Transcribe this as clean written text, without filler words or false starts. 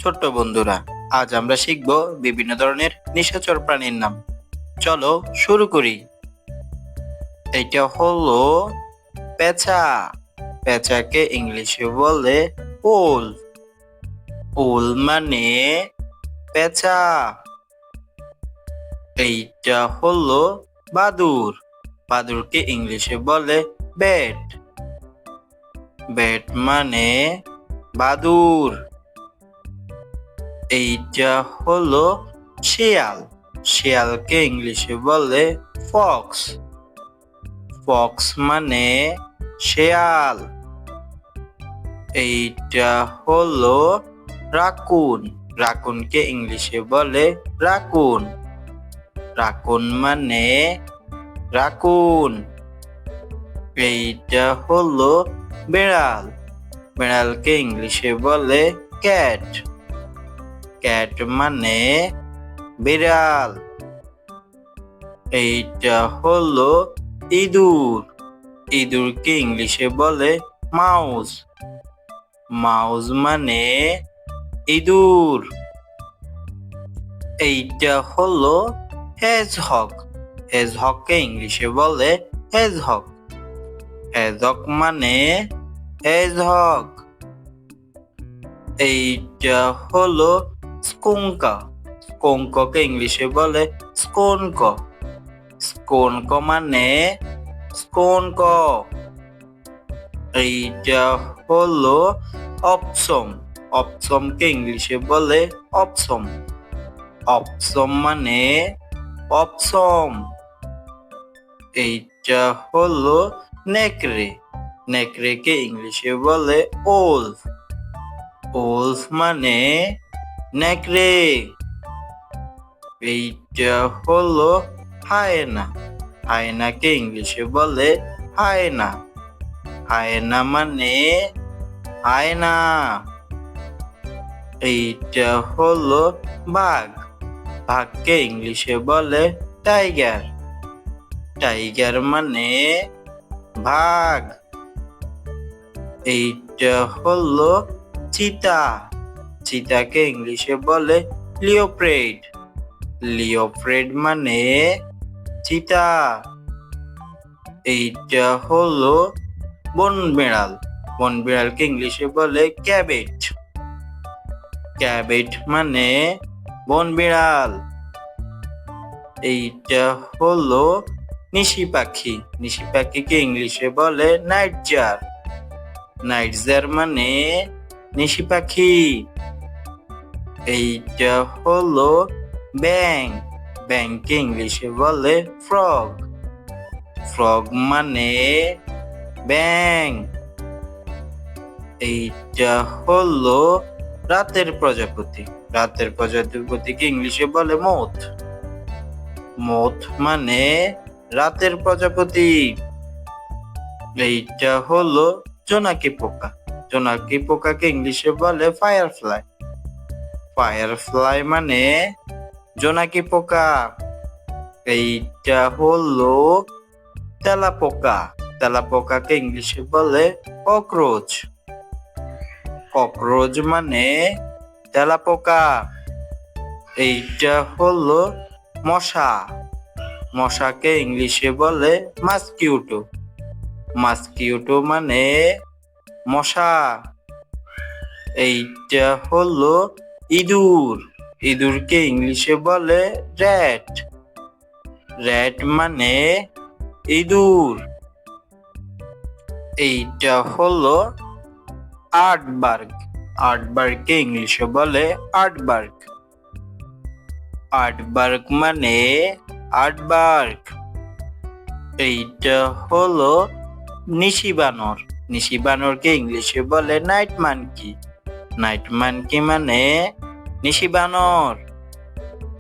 ছোট্ট বন্ধুরা, আজ আমরা শিখব বিভিন্ন ধরনের নিশাচর প্রাণীর নাম। চলো শুরু করি। এটা হলো পেঁচা। পেঁচাকে ইংলিশে বলে ওল। ওল মানে পেঁচা। এইটা হলো বাদুড়। বাদুড়কে ইংলিশে বলে ব্যাট। ব্যাট মানে বাদুড়। এইটা হলো শিয়াল। শিয়ালকে ইংলিশে বলে ফক্স। ফক্স মানে শিয়াল। এইটা হলো রাকুন। রাকুনকে ইংলিশে বলে রাকুন। রাকুন মানে রাকুন। এইটা হলো বিড়াল। বিড়ালকে ইংলিশে বলে ক্যাট। ক্যাট মানে বিড়াল। এইটা হলো ইঁদুর। ইঁদুরকে ইংলিশে বলে মাউস। মাউস মানে ইঁদুর। এইটা হলো হেজহগ। হেজহগকে ইংলিশে বলে হেজহগ। হেজহগ মানে হেজহগ। এইটা হলো স্কুঙ্ক। স্কুঙ্ককে ইংলিশে বলে স্কোনক। স্কোনক মানে স্কোনক। এইটা হলো অপসম। অপসমকে ইংলিশে বলে অপসম। অপসম মানে অপসম। এইটা হলো নেকড়ে। নেকড়েকে ইংলিশে বলে ওলফ। ওলফ মানে নেকড়ে। এইটা হলো হায়না। হায়নাকে ইংলিশে বলে হায়না। হায়না মানে হায়না। এইটা হলো বাঘ। বাঘকে ইংলিশে বলে টাইগার। টাইগার মানে বাঘ। এইটা হলো চিতা। চিতাকে ইংলিশে বলে লিওপ্রেড। লিওপ্রেড মানে চিতা। এইটা হলো বনবিড়াল। বনবিড়ালকে ইংলিশে বলে ক্যাবেট। ক্যাবেট মানে বনবিড়াল। এইটা হলো নিশি পাখি। নিশি পাখিকে ইংলিশে বলে নাইটজার। নাইটজার মানে নিশি পাখি। এইটা হলো ব্যাং। ব্যাংকে ইংলিশে বলে ফ্রগ। ফ্রগ মানে ব্যাং। এইটা হলো রাতের প্রজাপতি। রাতের প্রজাপতিকে ইংলিশে বলে মোথ। মোথ মানে রাতের প্রজাপতি। এইটা হলো জোনাকি পোকা। জোনাকি পোকাকে ইংলিশে বলে ফায়ারফ্লাই। ফায়ারফ্লাই মানে জোনাকি পোকা। এইটা হলো তেলাপোকা। তেলাপোকাকে ইংলিশে বলে ককরোচ। ককরোচ মানে তেলাপোকা। এইটা হলো মশা। মশাকে ইংলিশে বলে মাস্কিউটো। মাস্কিউটো মানে মশা। এইটা হলো ইঁদুর। ইঁদুরকে ইংলিশে বলে র্যাট। র্যাট মানে ইঁদুর। এইটা হলো আর্টবার্গ। আর্টবার্গকে ইংলিশে বলে আর্টবার্গ। আর্টবার্গ মানে আর্টবার্গ। এইটা হলো নিশি বানর। নিশি বানরকে ইংলিশে বলে নাইট মানকি। নাইট মানকি মানে নিশি বানর।